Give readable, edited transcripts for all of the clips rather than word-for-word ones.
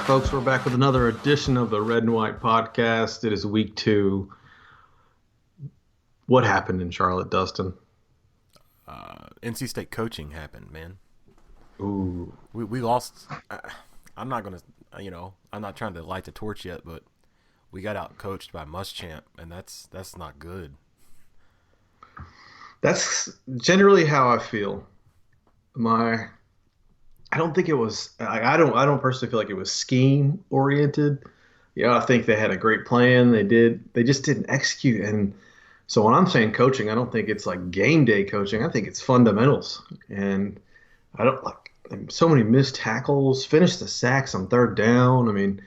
folks. We're back with another edition of the Red and White Podcast. It is week 2. What happened in Charlotte, Dustin? NC State coaching happened, man. Ooh. We lost. I'm not going to, I'm not trying to light the torch yet, but we got out coached by Muschamp, and that's not good. That's generally how I feel. I don't think it was. I don't personally feel like it was scheme oriented. I think they had a great plan. They just didn't execute. And so when I'm saying coaching, I don't think it's like game day coaching. I think it's fundamentals. And I don't like so many missed tackles, finished the sacks on third down. I mean,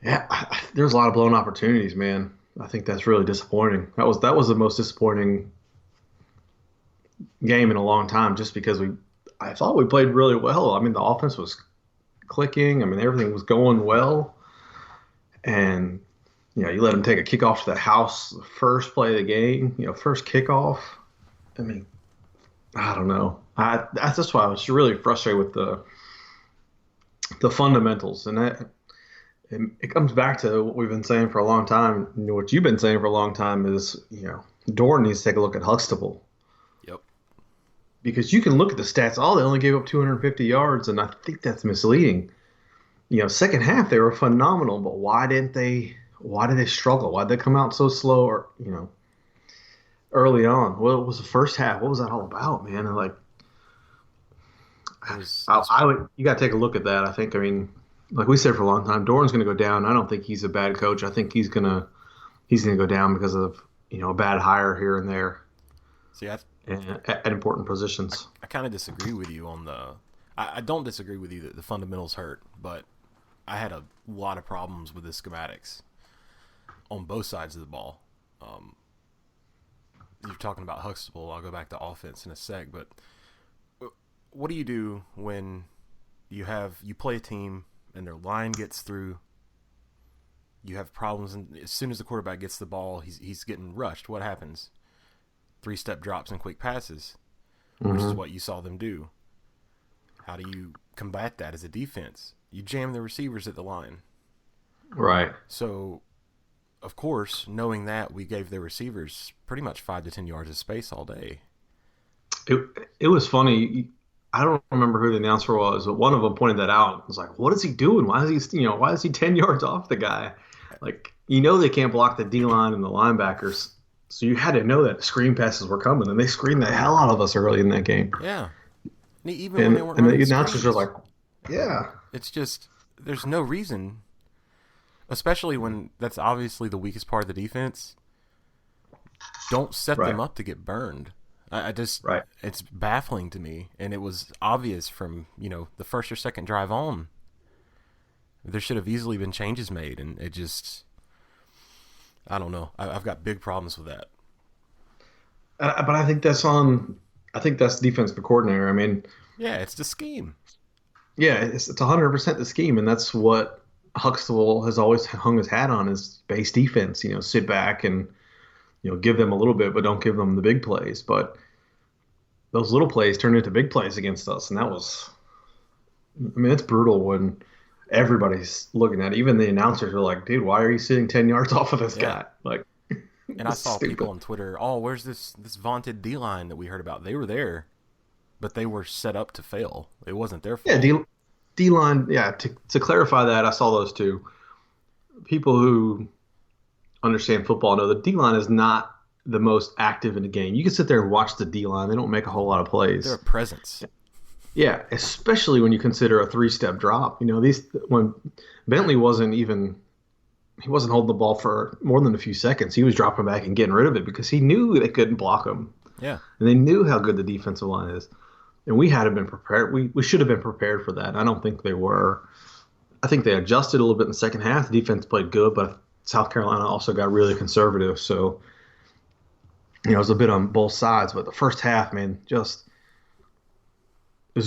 yeah, there's a lot of blown opportunities, man. I think that's really disappointing. That was the most disappointing game in a long time, just because I thought we played really well. I mean, the offense was clicking. I mean, everything was going well. And, you let them take a kickoff to the house, the first play of the game, first kickoff. I mean, I don't know. That's why I was really frustrated with the fundamentals. And it comes back to what we've been saying for a long time. What you've been saying for a long time is, Dorn needs to take a look at Huxtable. Yep. Because you can look at the stats. They only gave up 250 yards, and I think that's misleading. Second half they were phenomenal, but why did they struggle? Why did they come out so slow or, early on? Well, it was the first half. What was that all about, man? And you got to take a look at that. I think, like we said for a long time, Doran's going to go down. I don't think he's a bad coach. I think he's going to go down because of, a bad hire here and there. See, at important positions. I kind of disagree with you on I don't disagree with you that the fundamentals hurt, but I had a lot of problems with the schematics on both sides of the ball. You're talking about Huxtable. I'll go back to offense in a sec, but what do you do when you play a team and their line gets through? You have problems, and as soon as the quarterback gets the ball, he's getting rushed. What happens? 3-step drops and quick passes, which is what you saw them do. How do you combat that as a defense? You jam the receivers at the line. Right. So, of course, knowing that, we gave their receivers pretty much 5 to 10 yards of space all day. It was funny. I don't remember who the announcer was, but one of them pointed that out. I was like, what is he doing? Why is he 10 yards off the guy? Like, they can't block the D-line and the linebackers. So you had to know that screen passes were coming, and they screened the hell out of us early in that game. Yeah. Even when they weren't running the announcers are like, yeah. It's just, there's no reason, especially when that's obviously the weakest part of the defense. Don't set them up to get burned. It's baffling to me, and it was obvious from, the first or second drive on. There should have easily been changes made, and it just, I don't know. I've got big problems with that. But I think that's the defensive coordinator. Yeah, it's the scheme. Yeah, it's 100% the scheme, and that's what Huxtable has always hung his hat on, is base defense. Sit back and give them a little bit, but don't give them the big plays. But those little plays turned into big plays against us, and that was, it's brutal when everybody's looking at it. Even the announcers are like, dude, why are you sitting 10 yards off of this guy? Like, and I saw people on Twitter, where's this vaunted D-line that we heard about? They were there, but they were set up to fail. It wasn't their fault. Yeah, D-line, yeah, to clarify that, I saw those too. People who understand football know the D-line is not the most active in the game. You can sit there and watch the D-line. They don't make a whole lot of plays. They're a presence. Yeah, especially when you consider a 3-step drop. When Bentley wasn't holding the ball for more than a few seconds. He was dropping back and getting rid of it because he knew they couldn't block him. Yeah. And they knew how good the defensive line is. And we had to have been prepared. We should have been prepared for that. I don't think they were. I think they adjusted a little bit in the second half. The defense played good, but South Carolina also got really conservative. So, it was a bit on both sides. But the first half, man, it was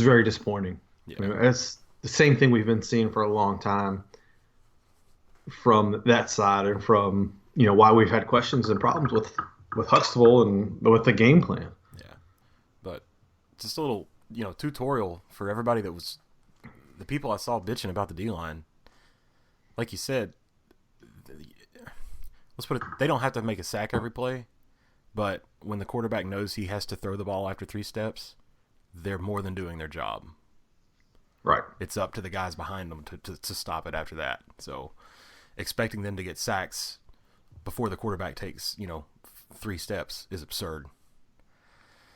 very disappointing. Yeah. It's the same thing we've been seeing for a long time from that side, and from why we've had questions and problems with Huxtable and with the game plan. Yeah, but just a little tutorial for everybody that was the people I saw bitching about the D line, like you said, let's put it, they don't have to make a sack every play, but when the quarterback knows he has to throw the ball after 3 steps, they're more than doing their job. Right. It's up to the guys behind them to stop it after that. So expecting them to get sacks before the quarterback takes, 3 steps is absurd.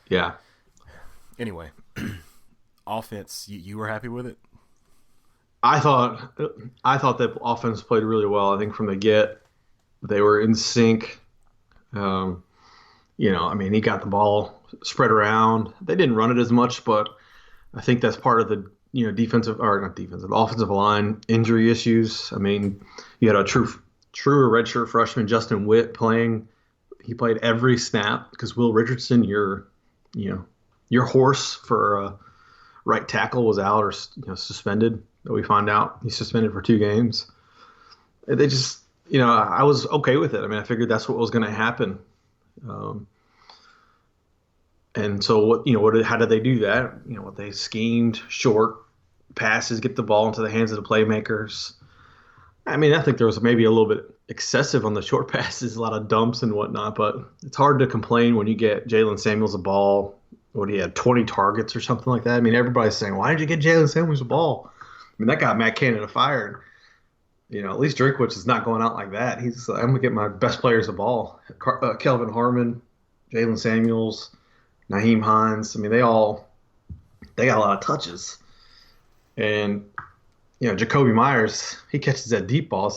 Yeah. Anyway, offense, you were happy with it? I thought that offense played really well. I think from the get, they were in sync. He got the ball spread around. They didn't run it as much, but I think that's part of the offensive line injury issues. I mean, you had a true redshirt freshman, Justin Witt, playing. He played every snap because Will Richardson, your horse for right tackle, was out or suspended. We find out he's suspended for 2 games. They just, I was okay with it. I mean, I figured that's what was going to happen. And so how did they do that? They schemed short passes, get the ball into the hands of the playmakers. I mean, I think there was maybe a little bit excessive on the short passes, a lot of dumps and whatnot, but it's hard to complain when you get Jalen Samuels a ball. What he had 20 targets or something like that. I mean, everybody's saying, why did you get Jalen Samuels a ball? I mean, that got Matt Canada fired. At least Drinkwitz is not going out like that. He's I'm going to get my best players a ball. Kelvin Harmon, Jalen Samuels, Naheem Hines. I mean, they got a lot of touches. And, Jacoby Myers, he catches that deep ball.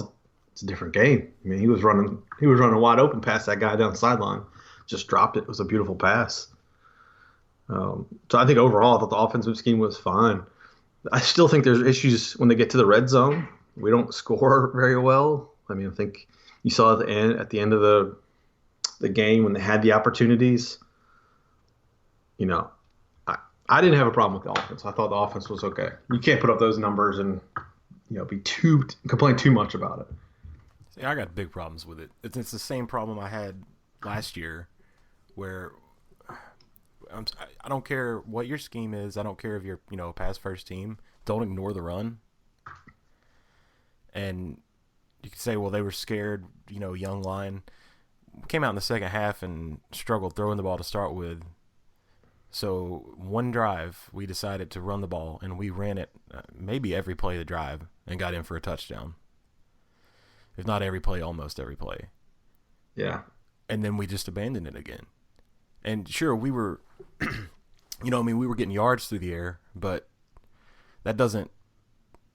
It's a different game. I mean, he was running wide open past that guy down the sideline. Just dropped it. It was a beautiful pass. So I think overall, I thought the offensive scheme was fine. I still think there's issues when they get to the red zone. We don't score very well. I mean, I think you saw at the end of the game when they had the opportunities. I didn't have a problem with the offense. I thought the offense was okay. You can't put up those numbers and complain too much about it. See, I got big problems with it. It's the same problem I had last year, where I don't care what your scheme is. I don't care if you're a pass first team. Don't ignore the run. And you could say, well, they were scared. Young line came out in the second half and struggled throwing the ball to start with. So one drive, we decided to run the ball, and we ran it maybe every play of the drive and got in for a touchdown. If not every play, almost every play. Yeah. And then we just abandoned it again. And sure, we were, we were getting yards through the air, but that doesn't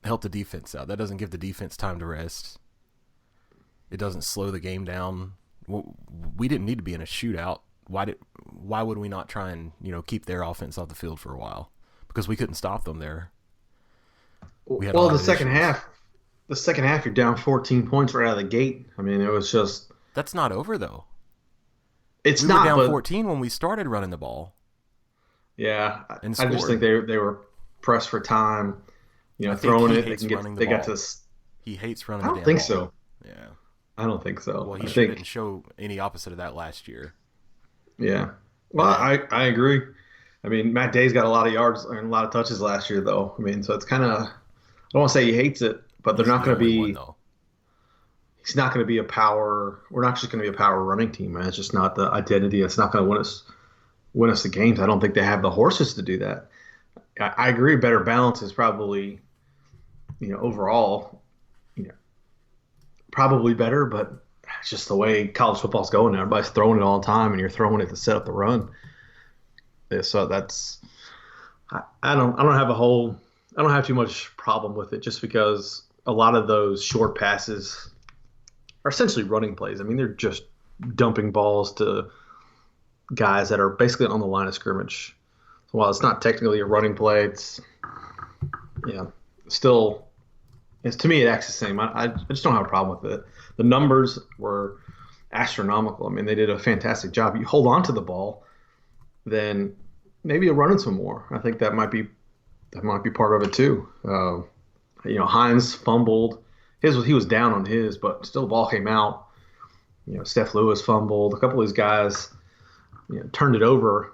help the defense out. That doesn't give the defense time to rest. It doesn't slow the game down. We didn't need to be in a shootout. Why would we not try and keep their offense off the field for a while? Because we couldn't stop them there. Well, the second half, you're down 14 points right out of the gate. I mean, it was just. That's not over though. We were down 14 when we started running the ball. Yeah, I just think they were pressed for time. Throwing it, they got to. He hates running. I don't think so. Yeah, I don't think so. Well, he didn't show any opposite of that last year. Yeah. Well, I agree. I mean, Matt Day's got a lot of yards and a lot of touches last year, though. I mean, so it's kind of – I don't want to say he hates it, but they're not going to be – he's not going to be a power – we're not just going to be a power running team, man. It's just not the identity. It's not going to win us the games. I don't think they have the horses to do that. I agree better balance is probably, overall, probably better, but – it's just the way college football's going now. Everybody's throwing it all the time, and you're throwing it to set up the run. So that's I don't have too much problem with it, just because a lot of those short passes are essentially running plays. I mean, they're just dumping balls to guys that are basically on the line of scrimmage. So while it's not technically a running play, still. To me, it acts the same. I just don't have a problem with it. The numbers were astronomical. I mean, they did a fantastic job. You hold on to the ball, then maybe you'll run it some more. I think that might be part of it too. Hines fumbled. He was down on his, but still the ball came out. Steph Lewis fumbled. A couple of these guys, turned it over.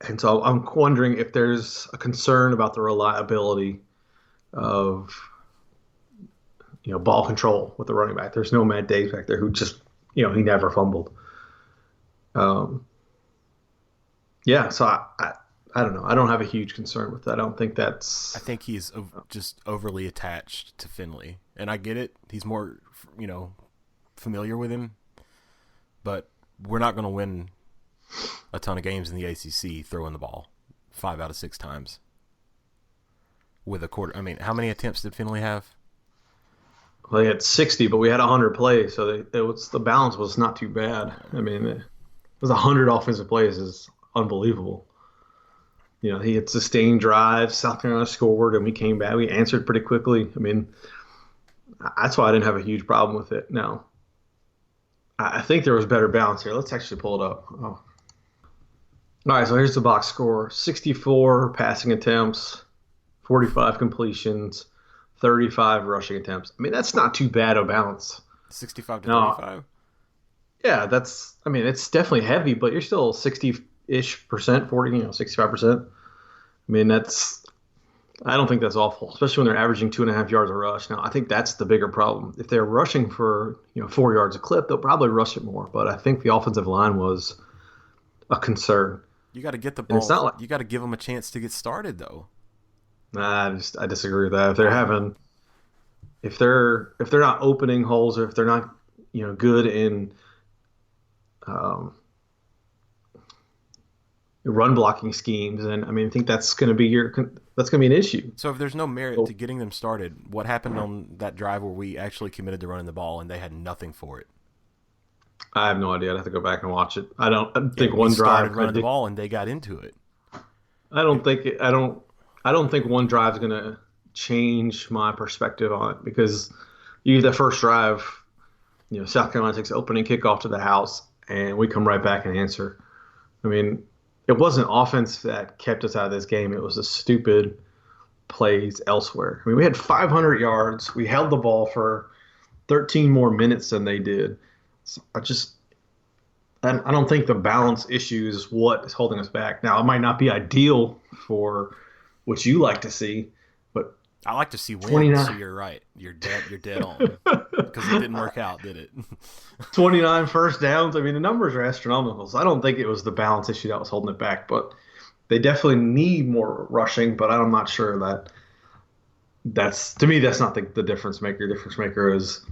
And so I'm wondering if there's a concern about the reliability of ball control with the running back. There's no Matt Days back there who just he never fumbled. Um, yeah, so I don't know. I don't have a huge concern with that. I don't think I that's think he's just overly attached to Finley, and I get it. He's more, familiar with him, but we're not going to win a ton of games in the ACC throwing the ball 5 out of 6 times with a quarter. I mean, how many attempts did Finley have? well, they had 60, but we had 100 plays, so the balance was not too bad. I mean, it was 100 offensive plays is unbelievable. He had sustained drives. South Carolina scored, and we came back. We answered pretty quickly. I mean, that's why I didn't have a huge problem with it. Now, I think there was better balance here. Let's actually pull it up. Oh. All right, so here's the box score: 64 passing attempts, 45 completions, 35 rushing attempts. I mean, that's not too bad of balance. 65 to No, 35. yeah, I mean, it's definitely heavy, but you're still 60-ish%, 40, 65%. I mean, I don't think that's awful, especially when they're averaging 2.5 yards a rush. Now, I think that's the bigger problem. If they're rushing for, 4 yards a clip, they'll probably rush it more. But I think the offensive line was a concern. You got to get the And it's ball. not like, You got to give them a chance to get started, though. nah, I disagree with that. If they're not opening holes, or if they're not, good in um, run blocking schemes, and I mean, I think that's going to be an issue. So if there's no merit So to getting them started, what happened on that drive where we actually committed to running the ball and they had nothing for it? I have no idea. I'd have to go back and watch it. I Yeah, think we one started drive. running the ball and they got into it. I don't think it, I don't think one drive is going to change my perspective on it, because the first drive, South Carolina takes the opening kickoff to the house, and we come right back and answer. I mean, it wasn't offense that kept us out of this game. It was the stupid plays elsewhere. I mean, we had 500 yards. We held the ball for 13 more minutes than they did. So I don't think the balance issue is what is holding us back. Now, it might not be ideal for what you like to see, but I like to see wins, so 29, you're right. You're dead on. Because it didn't work out, did it? 29 first downs. I mean, the numbers are astronomical. So I don't think it was the balance issue that was holding it back, but they definitely need more rushing. But I'm not sure to me, that's not the difference maker. The difference maker is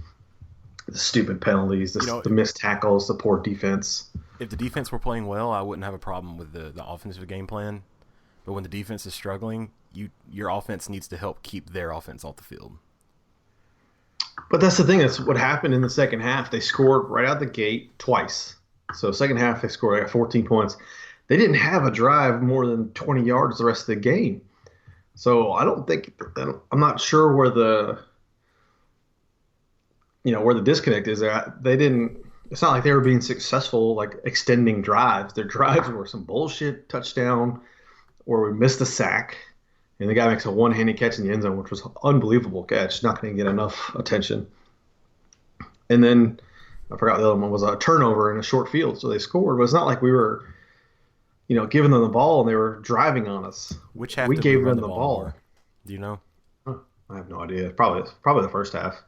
the stupid penalties, you know, the missed tackles, the poor defense. if the defense were playing well, I wouldn't have a problem with the offensive game plan. But when the defense is struggling, your offense needs to help keep their offense off the field. But that's the thing. That's what happened in the second half. They scored right out the gate twice. So second half, they scored. They got 14 points. They didn't have a drive more than 20 yards the rest of the game. So I'm not sure where the disconnect is. They didn't. It's not like they were being successful, like extending drives. Their drives were some bullshit touchdown, or we missed a sack, and the guy makes a one-handed catch in the end zone, which was an unbelievable catch. Not going to get enough attention. And then I forgot the other one was a turnover in a short field, so they scored. But it's not like we were, giving them the ball and they were driving on us. Which half We did we gave run them the the ball ball. more? Do you know? Huh, I have no idea. Probably the first half.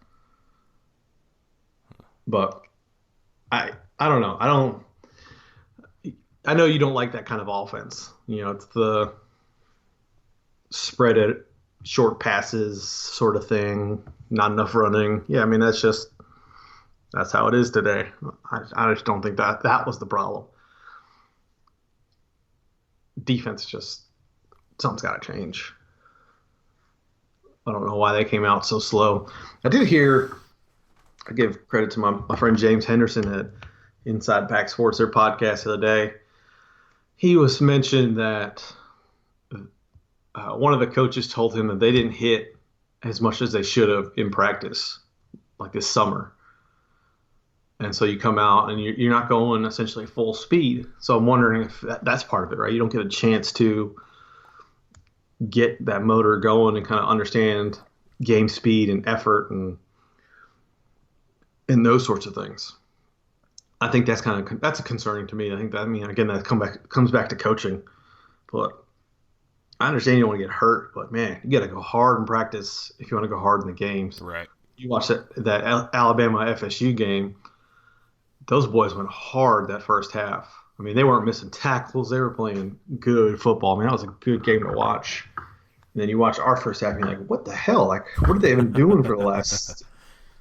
But I don't know. I know you don't like that kind of offense. It's the spread it, short passes sort of thing, not enough running. Yeah, I mean, that's how it is today. I just don't think that was the problem. Defense, something's got to change. I don't know why they came out so slow. I give credit to my friend James Henderson at Inside Pack Sports, their podcast the other day. He was mentioned that one of the coaches told him that they didn't hit as much as they should have in practice, like this summer. And so you come out and you're not going essentially full speed. So I'm wondering if that's part of it, right? You don't get a chance to get that motor going and kind of understand game speed and effort and those sorts of things. I think that's concerning to me. I think that, again, that comes back to coaching. But I understand you don't want to get hurt, but man, you got to go hard in practice if you want to go hard in the games. Right. You watch that Alabama FSU game; those boys went hard that first half. I mean, they weren't missing tackles; they were playing good football. I mean, that was a good game to watch. And then you watch our first half, and you're like, "What the hell? Like, what are they even doing for the last,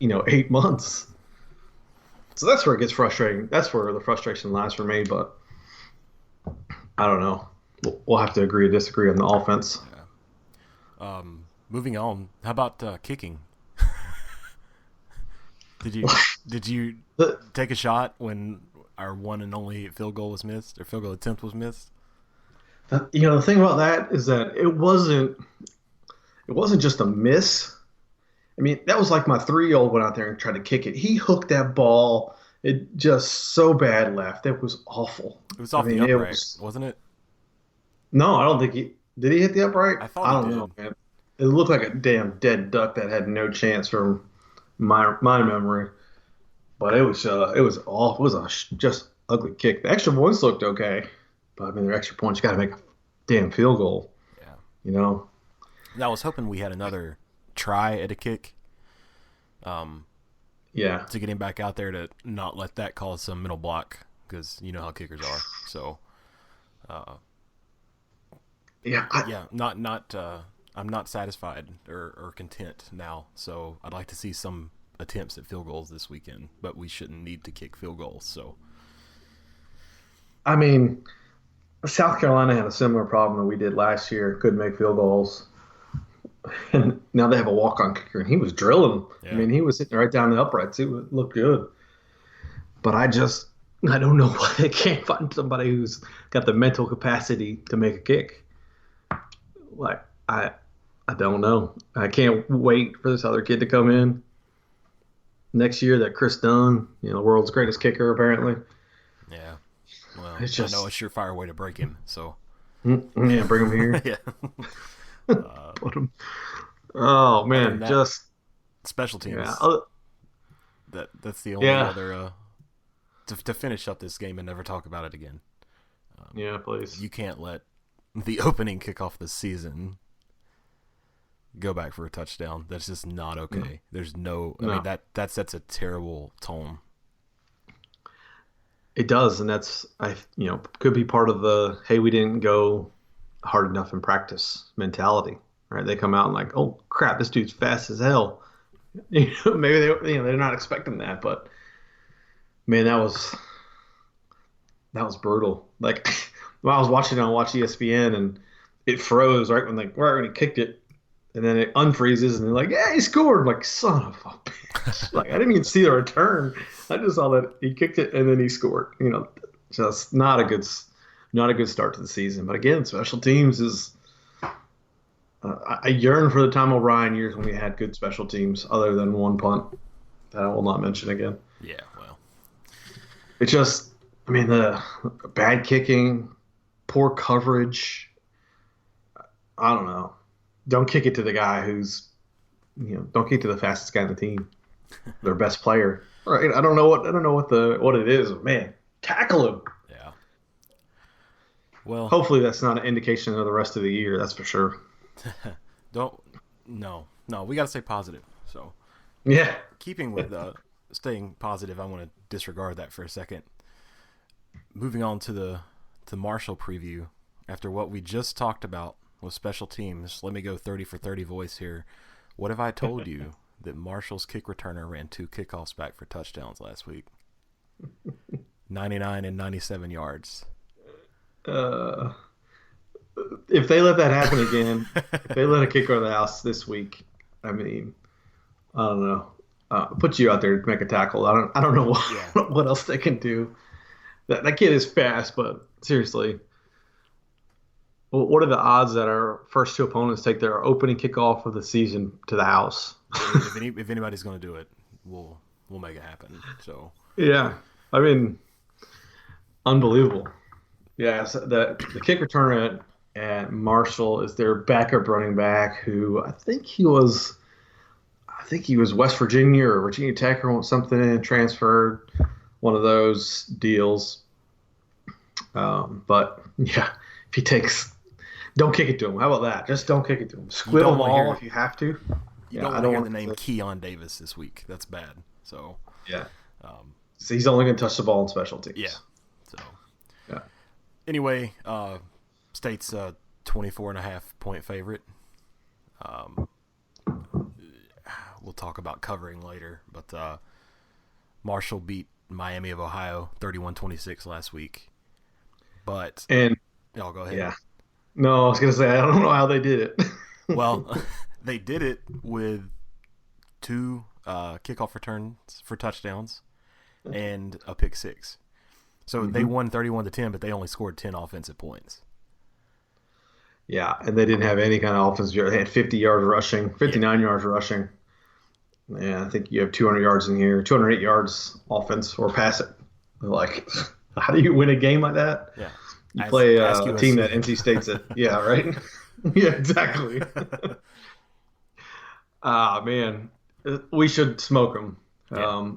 8 months?" So that's where it gets frustrating. That's where the frustration lies for me. But I don't know. We'll have to agree to disagree on the offense. Moving on. How about kicking? Did you did you take a shot when our one and only field goal was missed, or field goal attempt was missed? The thing about that is that it wasn't just a miss. I mean, that was like my 3-year-old went out there and tried to kick it. He hooked that ball. It just so bad left. It was awful. It was off I mean, the upright, wasn't it? no, I don't think did he hit the upright? I I thought he don't did. know, man. It looked like a damn dead duck that had no chance from my memory. But it was awful. It was a just ugly kick. The extra points looked okay, but I mean, the extra points you got to make a damn field goal. Yeah. You know. I was hoping we had another try at a kick. Yeah. To get him back out there to not let that cause some mental block, because you know how kickers are. So, Yeah. I'm not satisfied or content now. So I'd like to see some attempts at field goals this weekend, but we shouldn't need to kick field goals. So, I mean, South Carolina had a similar problem that we did last year. Couldn't make field goals. And now they have a walk-on kicker, and he was drilling. yeah. I mean, he was hitting right down the uprights. It looked good. But I don't know why they can't find somebody who's got the mental capacity to make a kick. Like, I don't know. I can't wait for this other kid to come in next year, that Chris Dunn, the world's greatest kicker, apparently. Yeah. Well, It's just, I know a surefire way to break him. So, yeah, bring him here. yeah. Put him. Oh, Other man, than that, just, special teams. yeah. That's the only Yeah. other to finish up this game and never talk about it again. Yeah, please. You can't let the opening kickoff of the season go back for a touchdown. That's just not okay. There's no. I mean, that sets a terrible tone. It does, and that's could be part of the hey, we didn't go hard enough in practice mentality, right? They come out and like, oh crap, this dude's fast as hell. Maybe they're not expecting that, but man, that was brutal. Like when I was watching on Watch ESPN, and it froze right when he kicked it, and then it unfreezes, and they're like, yeah, he scored. I'm like, son of a bitch. Like, I didn't even see the return. I just saw that he kicked it and then he scored. Just not a good start to the season. But again, special teams is. I yearn for the Tom O'Brien years when we had good special teams, other than one punt that I will not mention again. Yeah, well, It's just, I mean, the bad kicking, poor coverage. I don't know. Don't kick it to the guy who's, don't kick it to the fastest guy on the team, their best player. Right? I don't know what it is. Man, tackle him. yeah. Well, Hopefully that's not an indication of the rest of the year. That's for sure. no, we got to stay positive. So, Yeah. keeping with staying positive, I want to disregard that for a second. Moving on to the Marshall preview. After what we just talked about with special teams, let me go 30 for 30 voice here. What if I told you that Marshall's kick returner ran 2 kickoffs back for touchdowns last week? 99 and 97 yards. If they let that happen again, if they let a kicker out of the house this week, I mean, I don't know. Put you out there to make a tackle. I don't know what else they can do. That kid is fast, but seriously, what are the odds that our first 2 opponents take their opening kickoff of the season to the house? if anybody's going to do it, we'll make it happen. So yeah, I mean, unbelievable. Yeah, so the kick returner at Marshall is their backup running back, who I think he was West Virginia or Virginia Tech or something, and transferred, one of those deals. But yeah, if he takes Don't kick it to him. How about that? Just don't kick it to him. You Squib don't him want to all hear if you have to. you Yeah, don't I want to don't hear the want name to. Keon Davis this week. That's bad. So Yeah. um, So he's only going to touch the ball in special yeah. teams. So Yeah. anyway, State's a 24.5 point favorite. Um, we'll talk about covering later, but Marshall beat Miami of Ohio 31-26 last week. But And y'all go ahead. yeah. No, I was going to say, I don't know how they did it. Well, they did it with two kickoff returns for touchdowns and a pick six. So they won 31-10, but they only scored 10 offensive points. Yeah, and they didn't have any kind of offense. They had 50 yards rushing, 59 yards rushing. Yeah, I think you have 200 yards in here, 208 yards offense or pass it. Like, how do you win a game like that? Yeah. You play a team that USC. NC State's at. Yeah, right? Yeah, exactly. Ah, man. We should smoke him. Yeah.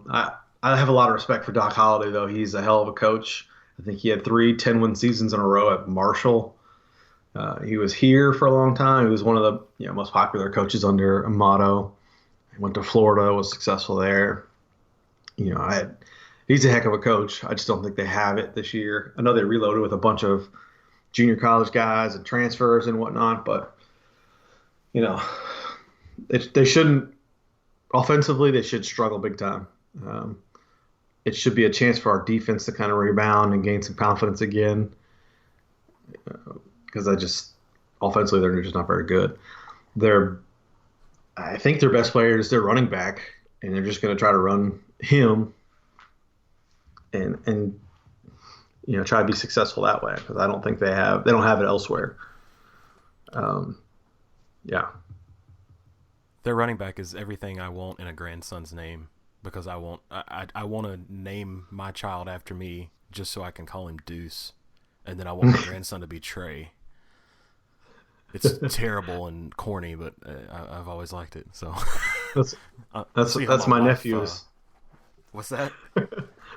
I have a lot of respect for Doc Holliday, though. He's a hell of a coach. I think he had 3 10-win seasons in a row at Marshall. He was here for a long time. He was one of the most popular coaches under Amato. He went to Florida, was successful there. He's a heck of a coach. I just don't think they have it this year. I know they reloaded with a bunch of junior college guys and transfers and whatnot, but you know, they shouldn't offensively. They should struggle big time. Um, it should be a chance for our defense to kind of rebound and gain some confidence again. Because offensively they're just not very good. I think their best player is their running back, and they're just going to try to run him and try to be successful that way because I don't think they don't have it elsewhere. Yeah. Their running back is everything I want in a grandson's name because I want to name my child after me just so I can call him Deuce, and then I want my grandson to be Trey. It's terrible and corny, but I've always liked it. So that's my nephew's. What's that?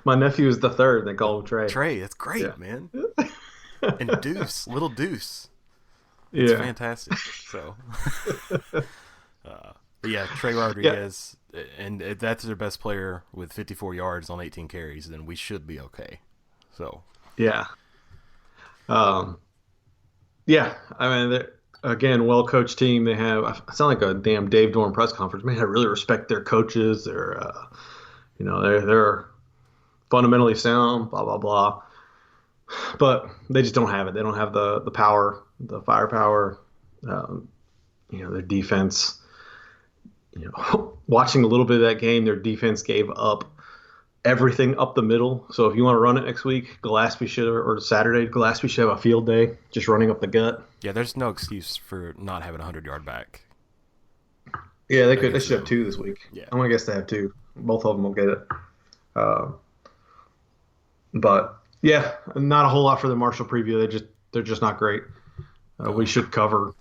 My nephew is the third. They call him Trey. Trey, that's great, Yeah. man. And Deuce, little Deuce. It's fantastic. So, but yeah, Trey Rodriguez, and if that's their best player with 54 yards on 18 carries, then we should be okay. So, yeah. Yeah, I mean, again, well-coached team. They have. I sound like a damn Dave Dorn press conference. Man, I really respect their coaches. They're fundamentally sound. Blah blah blah. But they just don't have it. They don't have the power, the firepower. Their defense. Watching a little bit of that game, their defense gave up everything up the middle. So if you want to run it next week, Gillespie should, or Saturday, Gillespie should have a field day just running up the gut. Yeah, there's no excuse for not having a 100-yard back. Yeah, they could. They should have 2 this week. Yeah. I'm gonna guess they have 2. Both of them will get it. But yeah, not a whole lot for the Marshall preview. They're just not great. We should cover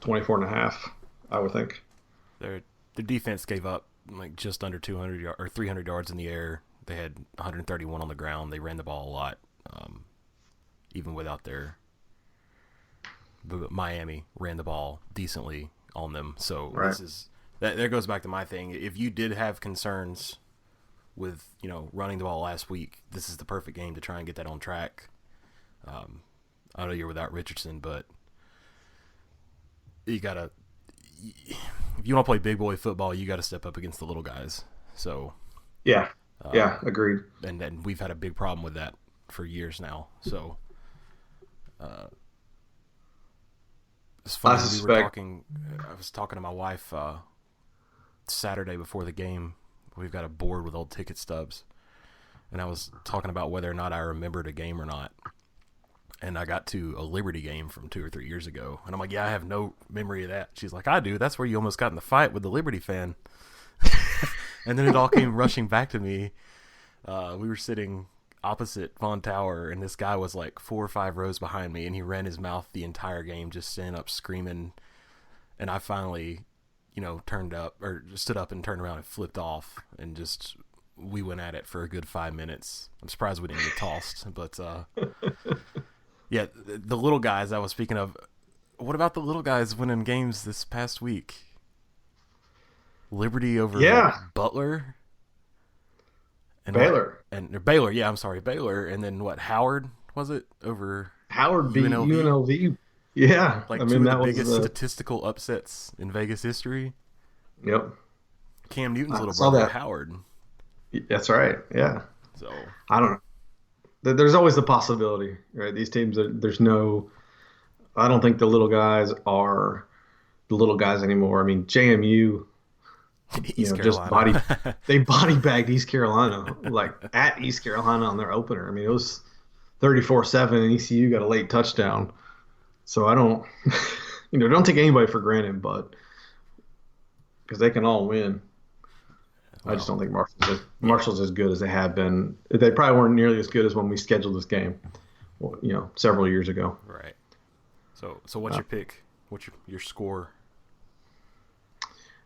24.5, I would think. Their defense gave up like just under 200 or 300 yards in the air. They had 131 on the ground. They ran the ball a lot, even without Miami ran the ball decently on them. So Right. There goes back to my thing. If you did have concerns with running the ball last week, this is the perfect game to try and get that on track. I know you're without Richardson, but if you want to play big boy football, you got to step up against the little guys. So Yeah, agreed. And then we've had a big problem with that for years now. So it's funny. I was talking to my wife Saturday before the game. We've got a board with old ticket stubs, and I was talking about whether or not I remembered a game or not. And I got to a Liberty game from 2 or 3 years ago, and I'm like, yeah, I have no memory of that. She's like, I do. That's where you almost got in the fight with the Liberty fan. And then it all came rushing back to me. We were sitting opposite Vaughn Tower, and this guy was like 4 or 5 rows behind me, and he ran his mouth the entire game, just standing up screaming. And I finally, stood up and turned around and flipped off, and we went at it for a good 5 minutes. I'm surprised we didn't get tossed, but yeah, the little guys I was speaking of, What about the little guys winning games this past week? Liberty over Yeah, Butler and what? Baylor. And or Baylor, yeah, I'm sorry, Baylor, and then what? Howard was it over Howard beat UNLV? UNLV. Yeah, I Like two mean of the that was biggest statistical upsets in Vegas history. yep. Cam Newton's I little saw brother, that. Howard. That's right. Yeah, So I don't know. There's always the possibility, right? These teams, there's no. I don't think the little guys are the little guys anymore. I mean, JMU, East just Carolina. they body bagged East Carolina like at East Carolina on their opener. I mean, it was 34-7, and ECU got a late touchdown. So I don't, don't take anybody for granted, but because they can all win. I just Well, don't think Marshall's as good as they have been. They probably weren't nearly as good as when we scheduled this game, well, several years ago. right. So what's your pick? What's your score?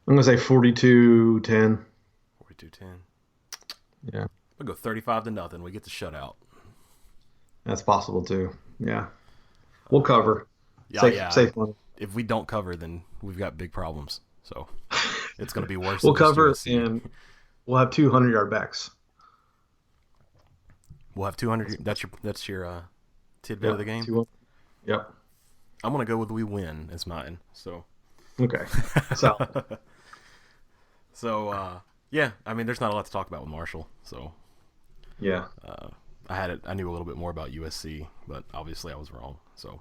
I'm gonna say 42-10. 42-10. Yeah, We'll go 35-0. We get the shutout. that's possible too. Yeah, we'll cover. Yeah, yeah. Safe money. If we don't cover, then we've got big problems. So it's going to be worse. We'll than just cover USC. and we'll have 200-yard backs. We'll have 200. That's your tidbit of the game. Yep. I'm going to go with we win as mine. So Okay. So so yeah. I mean, there's not a lot to talk about with Marshall. So yeah. I knew a little bit more about USC, but obviously I was wrong. So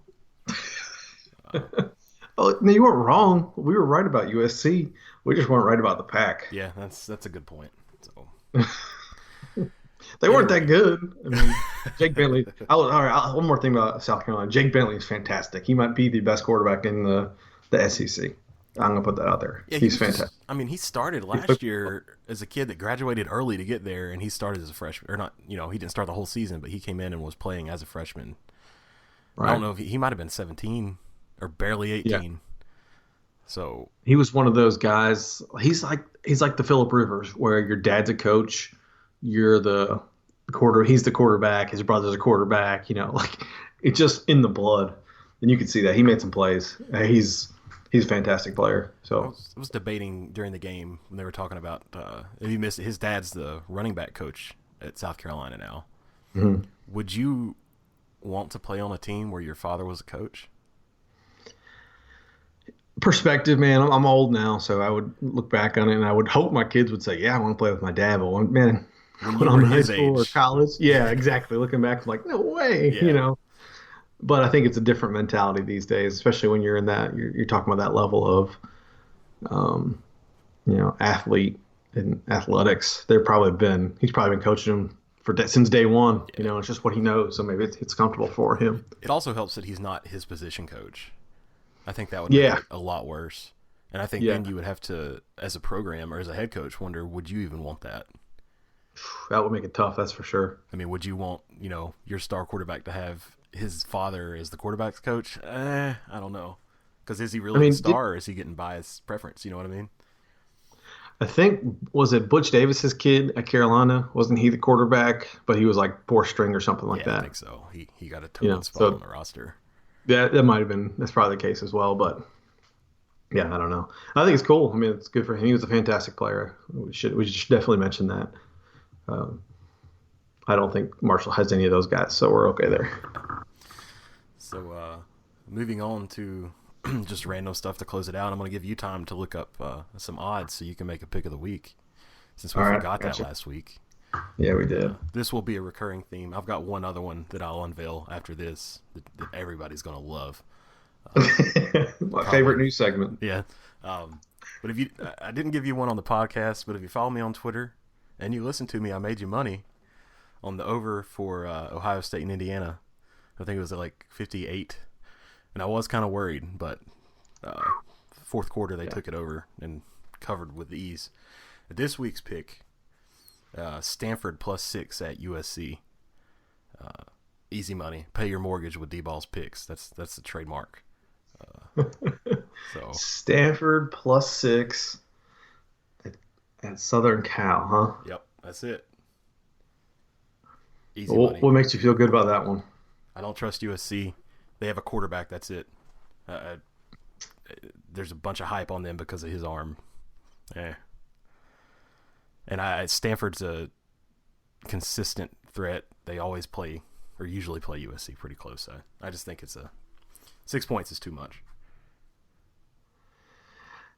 Oh, no, you weren't wrong. We were right about USC. We just weren't right about the pack. yeah, that's a good point. So They weren't that good. I mean, Jake Bentley. All right. One more thing about South Carolina. Jake Bentley is fantastic. He might be the best quarterback in the SEC. I'm gonna put that out there. yeah, He's fantastic. I mean, he started last year as a kid that graduated early to get there, and he started as a freshman. Or not, he didn't start the whole season, but he came in and was playing as a freshman. Right. I don't know if he might have been 17 or barely 18. Yeah. So He was one of those guys. He's like the Phillip Rivers, where your dad's a coach, you're the he's the quarterback, his brother's a quarterback. Like it's just in the blood, and you can see that he made some plays. He's a fantastic player. I So was debating during the game when they were talking about if you missed it, his dad's the running back coach at South Carolina now. mhm. Would you want to play on a team where your father was a coach? Perspective, man. I'm old now, so I would look back on it, and I would hope my kids would say, "Yeah, I want to play with my dad." But man, When when you I'm were in high his school or age. college, yeah, exactly. Looking back, I'm like, no way, Yeah. But I think it's a different mentality these days, especially when you're in that you're talking about that level of, um, athlete and athletics. He's probably been coaching him since day one. It's just what he knows, so maybe it's comfortable for him. It also helps that he's not his position coach. I think that would Yeah, make it a lot worse. And I think yeah, then you would have to, as a program or as a head coach, wonder, would you even want that? that would make it tough. That's for sure. I mean, would you want, your star quarterback to have his father as the quarterback's coach? I don't know. Because is he I really mean, the star or is he getting biased preference? You know what I mean? I think was it Butch Davis's kid at Carolina? Wasn't he the quarterback? But he was like fourth string or something like Yeah, I that. think so. He got a token spot So on the roster. that might have been that's probably the case as well. But yeah, I don't know. I think it's cool. I mean, it's good for him. He was a fantastic player. We should definitely mention that. Um, I don't think Marshall has any of those guys, so we're okay there. So, moving on to just random stuff to close it out, I'm going to give you time to look up some odds so you can make a pick of the week, since we All right, forgot that gotcha. last week. Yeah, we did. This will be a recurring theme. I've got one other one that I'll unveil after this that everybody's going to love. My favorite news segment. Yeah. But I didn't give you one on the podcast, but if you follow me on Twitter and you listen to me, I made you money on the over for Ohio State and Indiana. I think it was at like 58. And I was kind of worried, but fourth quarter they took it over and covered with ease. This week's pick, Stanford +6 at USC. Easy money. Pay your mortgage with D-Ball's picks. That's the trademark. So Stanford +6 at Southern Cal, huh? yep, that's it. Easy money. What makes you feel good about that one? I don't trust USC. They have a quarterback. That's it. Uh, there's a bunch of hype on them because of his arm. Yeah. And Stanford's a consistent threat. They always play, or usually play USC pretty close. I just think 6 points is too much.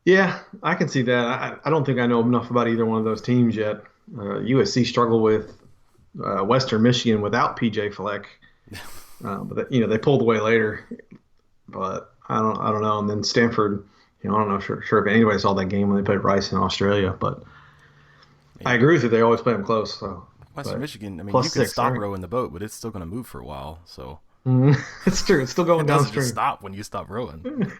Yeah, I can see that. I don't think I know enough about either one of those teams yet. USC struggled with Western Michigan without PJ Fleck, but they pulled away later. But I don't know. And then Stanford, I don't know sure if anybody saw that game when they played Rice in Australia, but Yeah. I agree with you. They always play them close. So Western Michigan, I mean, plus you can 6, stop right? rowing the boat, but it's still going to move for a while. So It's true. It's still going it doesn't just downstream. stop when you stop rowing.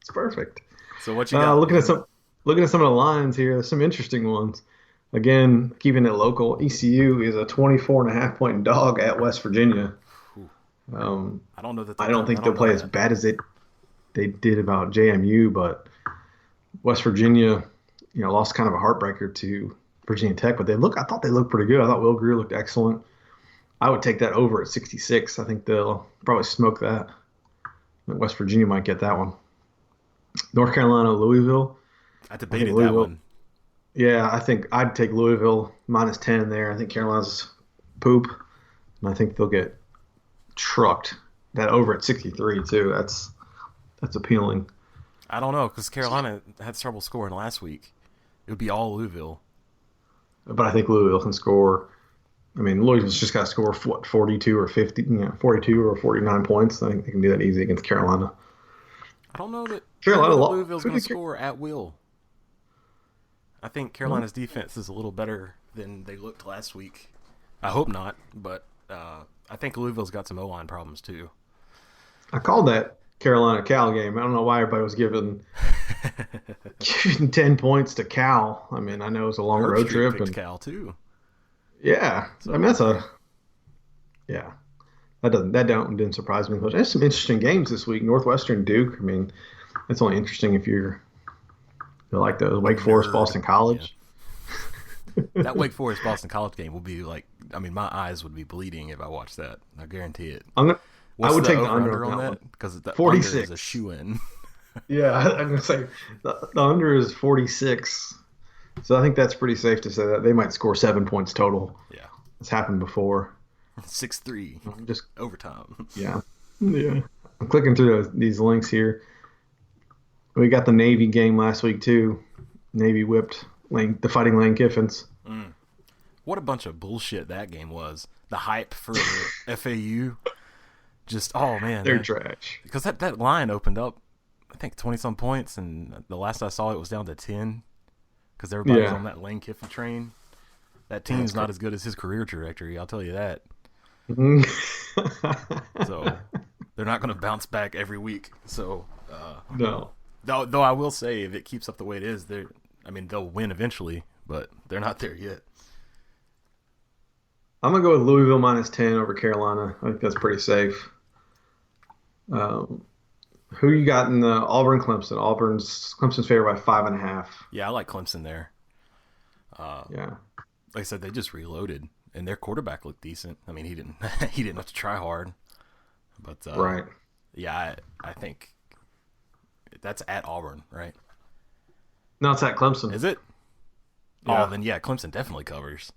It's perfect. So what you got? Looking at some of the lines here, there's some interesting ones. Again, keeping it local, ECU is a 24.5 point dog at West Virginia. Ooh. Um, I don't know that. I don't think I they'll don't know play as that. bad as they did about JMU, but West Virginia, lost kind of a heartbreaker to Virginia Tech, but I thought they looked pretty good. I thought Will Greer looked excellent. I would take that over at 66. I think they'll probably smoke that. West Virginia might get that one. North Carolina, Louisville. I I think debated that Louisville. one. Yeah, I think I'd take Louisville minus 10 there. I think Carolina's poop, and I think they'll get trucked. That over at 63 too. That's appealing. I don't know because Carolina had trouble scoring last week. It would be all Louisville. But I think Louisville can score. I mean, Louisville's just got to score 42 or 50, 42 or 49 points. I think they can do that easy against Carolina. I don't know that. I don't Carolina, know that Louisville's who going to did score at will. I think Carolina's defense is a little better than they looked last week. I hope not, but I think Louisville's got some O-line problems too. I called that Carolina Cal game. I don't know why everybody was giving 10 points to Cal. I mean, I know it was a long Herb road Street trip, picked and Cal too. yeah, So I mean yeah. Didn't surprise me much. There's some interesting games this week. Northwestern Duke. I mean, it's only interesting if you like those. a Wake Forest nerd. Boston Yeah. College. That Wake Forest Boston College game will be like, I mean, my eyes would be bleeding if I watched that. I guarantee it. I What's would the take the over under under on on that that? one. Because the under is a 46. shoe in. Yeah, I'm gonna say the under is 46. So I think that's pretty safe to say that they might score 7 points total. Yeah, It's happened before. 6-3 Just overtime. yeah, yeah. I'm clicking through these links here. We got the Navy game last week too. Navy whipped the Fighting Lane Kiffins. What a bunch of bullshit that game was. The hype for FAU, just oh man, They're trash. because that line opened up, I think 20 some points, and the last I saw it was down to 10 because everybody's Yeah. on that Lane Kiffin train. That That's team's not as good as his career trajectory. I'll tell you that. So they're not going to bounce back every week. So No. though I will say, if it keeps up the way it is, they'll win eventually, but they're not there yet. I'm gonna go with Louisville minus 10 over Carolina. I think that's pretty safe. Who you got in the Auburn Clemson? Clemson's favored by 5.5. Yeah, I like Clemson there. Yeah. Like I said, they just reloaded, and their quarterback looked decent. I mean, he didn't he didn't have to try hard, but Right. yeah, I think that's at Auburn, right? No, it's at Clemson. Is it? Yeah. Oh, then yeah, Clemson definitely covers.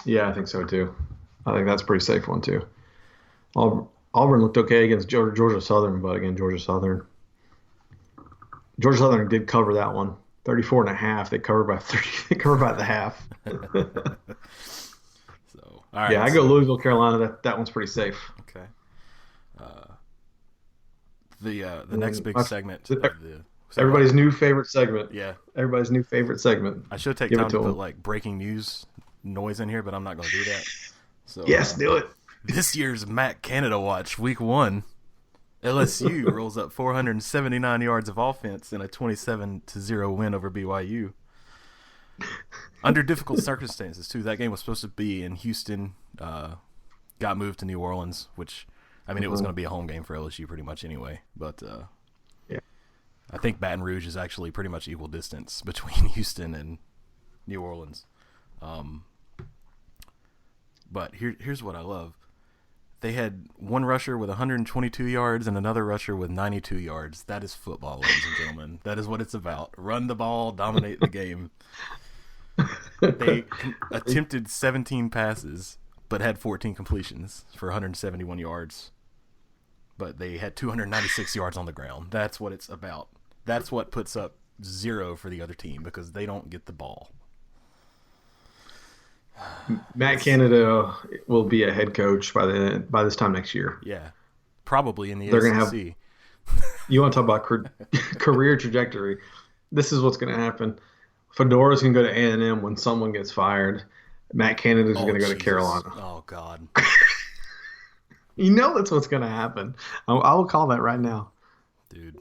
Yeah, I think so too. I think that's a pretty safe one too. Auburn looked okay against Georgia Southern, but again, Georgia Southern did cover that one. 34.5. They covered by 30. They covered by the half. So, all right. Yeah, I go Louisville, Carolina. That one's pretty safe. Okay. The next big segment of the Everybody's new favorite segment. yeah. Everybody's new favorite segment. I should take Give it time to to put 'em. like breaking news noise in here, but I'm not going to do that. So Yes, do it. this year's Mac Canada Watch, Week 1, LSU rolls up 479 yards of offense in a 27-0 win over BYU. Under difficult circumstances, too. That game was supposed to be in Houston, got moved to New Orleans, which, I mean, it was going to be a home game for LSU pretty much anyway. But Yeah. I think Baton Rouge is actually pretty much equal distance between Houston and New Orleans. But here's what I love. They had one rusher with 122 yards and another rusher with 92 yards. That is football, ladies and gentlemen. That is what it's about. Run the ball, dominate the game. They attempted 17 passes, but had 14 completions for 171 yards. But they had 296 yards on the ground. That's what it's about. That's what puts up 0 for the other team because they don't get the ball. Matt Canada will be a head coach by this time next year. Yeah, probably in the They're SEC. gonna have. You want to talk about career trajectory? This is what's going to happen. Fedora's going to go to A&M when someone gets fired. Matt Canada's going to go to Carolina. Oh God. You know that's what's going to happen. I will call that right now, dude.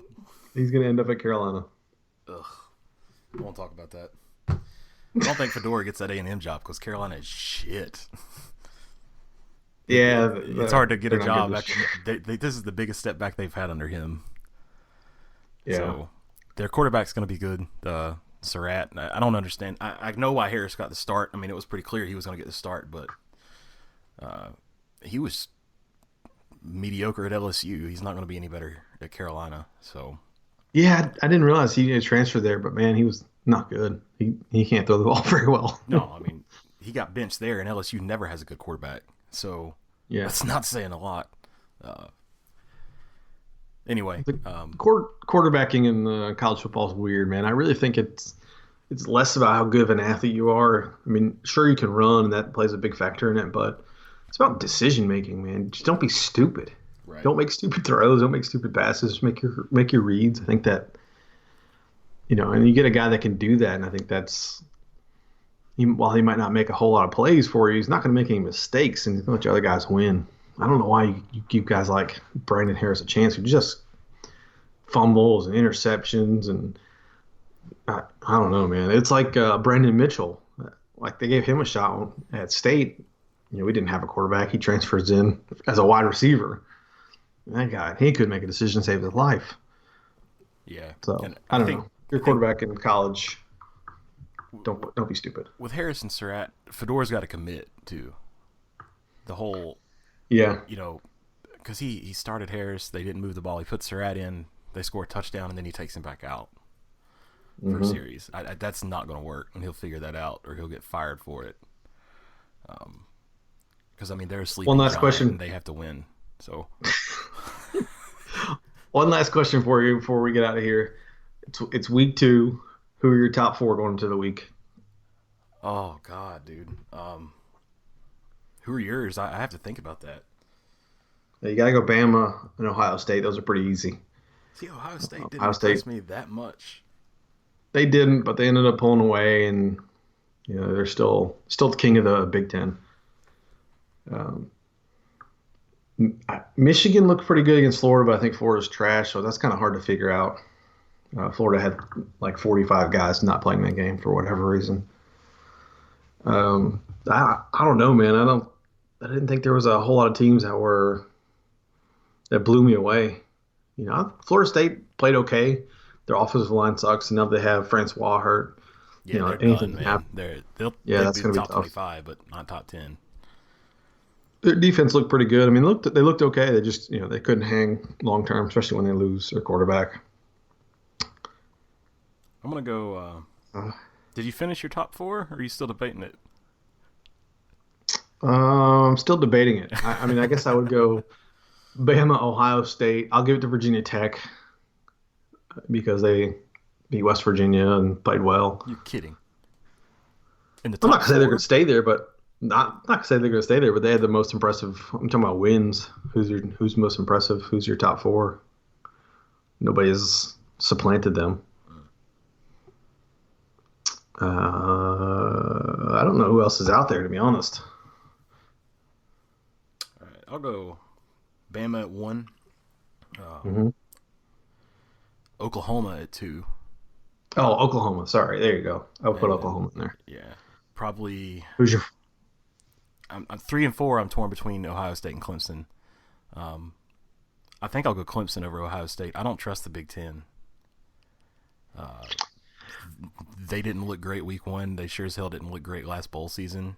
He's going to end up at Carolina. Ugh. I won't talk about that. I don't think Fedora gets that A&M job because Carolina is shit. Yeah, it's hard to get a job. This is the biggest step back they've had under him. Yeah. So their quarterback's going to be good. Surratt. I don't understand. I know why Harris got the start. I mean, it was pretty clear he was going to get the start, but he was mediocre at LSU. He's not going to be any better at Carolina. So. Yeah, I didn't realize he had transferred there, but man, he was not good. He can't throw the ball very well. No, I mean, he got benched there, and LSU never has a good quarterback. So yeah, that's not saying a lot. Anyway, quarterbacking in college football is weird, man. I really think it's less about how good of an athlete you are. I mean, sure you can run, and that plays a big factor in it, but it's about decision making, man. Just don't be stupid. Right. Don't make stupid throws. Don't make stupid passes. Just make your reads. I think that, and you get a guy that can do that, and I think that's. While he might not make a whole lot of plays for you, he's not going to make any mistakes, and he's going to let your other guys win. I don't know why you give guys like Brandon Harris a chance who just fumbles and interceptions, and I don't know, man. It's like Brandon Mitchell. Like they gave him a shot at State. We didn't have a quarterback. He transfers in as a wide receiver. And that guy, he could make a decision to save his life. Yeah. So I don't know. Your quarterback in college. Don't be stupid. With Harris and Surratt, Fedora's got to commit to the whole. Yeah. Because he started Harris, they didn't move the ball. He put Surratt in, they score a touchdown, and then he takes him back out for a series. That's not going to work, and he'll figure that out, or he'll get fired for it. Because they're asleep. One last question. And they have to win. So. One last question for you before we get out of here. It's week 2. Who are your top 4 going into the week? Oh God, dude. Who are yours? I have to think about that. You got to go Bama and Ohio State. Those are pretty easy. See, Ohio State didn't impress me that much. They didn't, but they ended up pulling away, and they're still the king of the Big Ten. Michigan looked pretty good against Florida, but I think Florida's trash, so that's kind of hard to figure out. Florida had like 45 guys not playing that game for whatever reason. I don't know, man. I didn't think there was a whole lot of teams that blew me away. Florida State played okay. Their offensive line sucks, and now they have Francois hurt. Yeah, they're anything done, man. happen. They'll that's be going to top be tough. 25, but not top 10. Their defense looked pretty good. They looked okay. They just they couldn't hang long term, especially when they lose their quarterback. I'm gonna go. Did you finish your top 4, or are you still debating it? I'm still debating it. I guess I would go Bama, Ohio State. I'll give it to Virginia Tech because they beat West Virginia and played well. You're kidding. In the I'm top not gonna say they're 4? gonna stay there, but not gonna say they're gonna stay there. But they had the most impressive. I'm talking about wins. Who's most impressive? Who's your top 4? Nobody's supplanted them. I don't know who else is out there, to be honest. All right, I'll go Bama at 1. Oklahoma at 2. Oh, Oklahoma. Sorry, there you go. I'll put Oklahoma in there. Yeah, probably. Who's your? I'm 3 and 4. I'm torn between Ohio State and Clemson. I think I'll go Clemson over Ohio State. I don't trust the Big Ten. They didn't look great week 1. They sure as hell didn't look great last bowl season.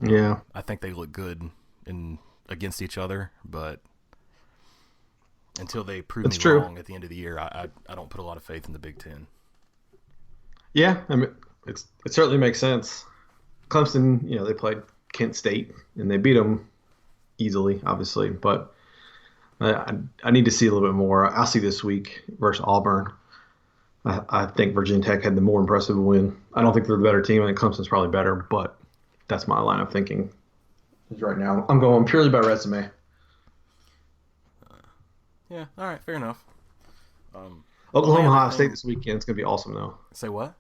Yeah. I think they look good in against each other, but until they prove me true. wrong at the end of the year, I don't put a lot of faith in the Big Ten. Yeah, I mean, it certainly makes sense. Clemson, they played Kent State and they beat them easily, obviously, but I need to see a little bit more. I'll see this week versus Auburn. I think Virginia Tech had the more impressive win. I don't think they're the better team. I think Clemson's probably better, but that's my line of thinking. Right now, I'm going purely by resume. Yeah, all right, fair enough. Oklahoma, Ohio State this weekend. It's going to be awesome, though. Say what?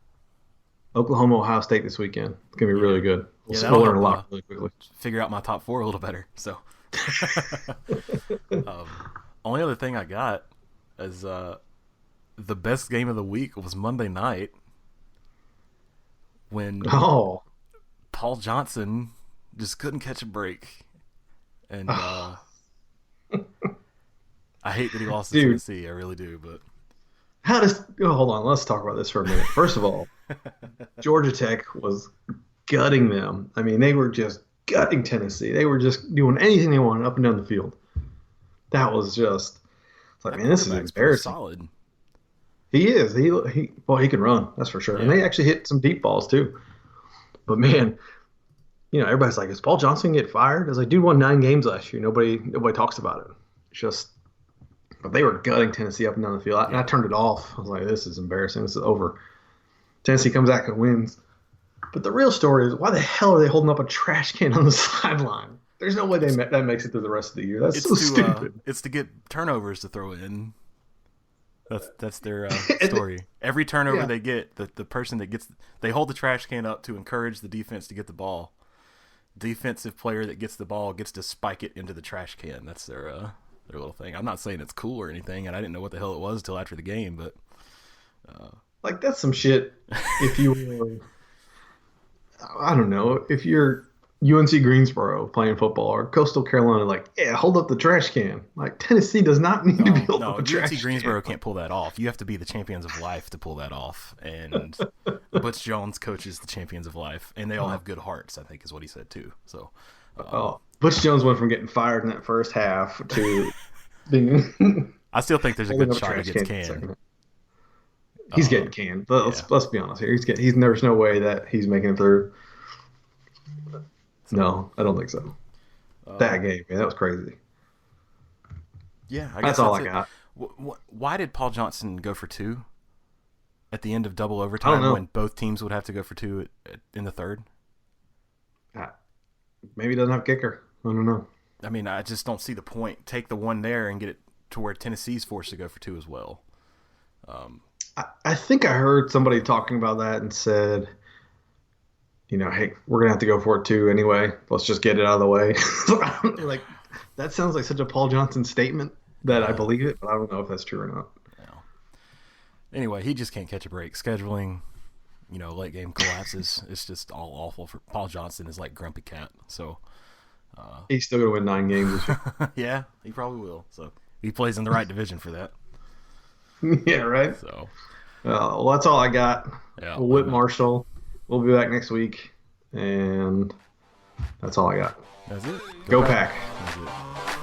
Oklahoma, Ohio State this weekend. It's going to be really good. We'll learn a lot really quickly. Figure out my top 4 a little better. So, only other thing I got is the best game of the week was Monday night when Paul Johnson just couldn't catch a break, and I hate that he lost to Tennessee. I really do, but hold on, let's talk about this for a minute. First of all, Georgia Tech was gutting them. I mean, they were just gutting Tennessee. They were just doing anything they wanted up and down the field. That was just like, man, this is embarrassing. Solid. He is. He can run. That's for sure. Yeah. And they actually hit some deep balls too. But man, everybody's like, is Paul Johnson get fired? I was like, dude won 9 games last year. Nobody talks about it. It's just, but they were gutting Tennessee up and down the field. And I turned it off. I was like, this is embarrassing. This is over. Tennessee comes back and wins. But the real story is, why the hell are they holding up a trash can on the sideline? There's no way that makes it through the rest of the year. That's so stupid. It's to get turnovers to throw in. That's their story. Every turnover they get, the person that gets, they hold the trash can up to encourage the defense to get the ball. Defensive player that gets the ball gets to spike it into the trash can. That's their little thing. I'm not saying it's cool or anything, and I didn't know what the hell it was until after the game. But like, that's some shit. If you were, I don't know, if you're UNC Greensboro playing football or Coastal Carolina, like, hold up the trash can. Like, Tennessee does not need to be holding up the trash can. UNC Greensboro can't pull that off. You have to be the champions of life to pull that off. And Butch Jones coaches the champions of life, and they all have good hearts, I think is what he said too. So, Butch Jones went from getting fired in that first half to being. I still think there's a good shot he gets canned. He's getting canned. Let's be honest here. There's no way that he's making it through. No, I don't think so. That game, man, that was crazy. Yeah, I guess that's all I got. Why did Paul Johnson go for 2 at the end of double overtime when both teams would have to go for 2 in the third? Maybe he doesn't have a kicker. I don't know. I mean, I just don't see the point. Take the one there and get it to where Tennessee's forced to go for 2 as well. I think I heard somebody talking about that and said, hey, we're going to have to go for it too anyway. Let's just get it out of the way. Like, that sounds like such a Paul Johnson statement that I believe it, but I don't know if that's true or not. No. Anyway, he just can't catch a break. Scheduling, late game collapses. It's just all awful. For Paul Johnson is like Grumpy Cat. So he's still going to win 9 games this year. Yeah, he probably will. So he plays in the right division for that. Yeah, right? So, well, that's all I got. Yeah, Whit Marshall. We'll be back next week, and that's all I got. That's it. Go Pack. That's it.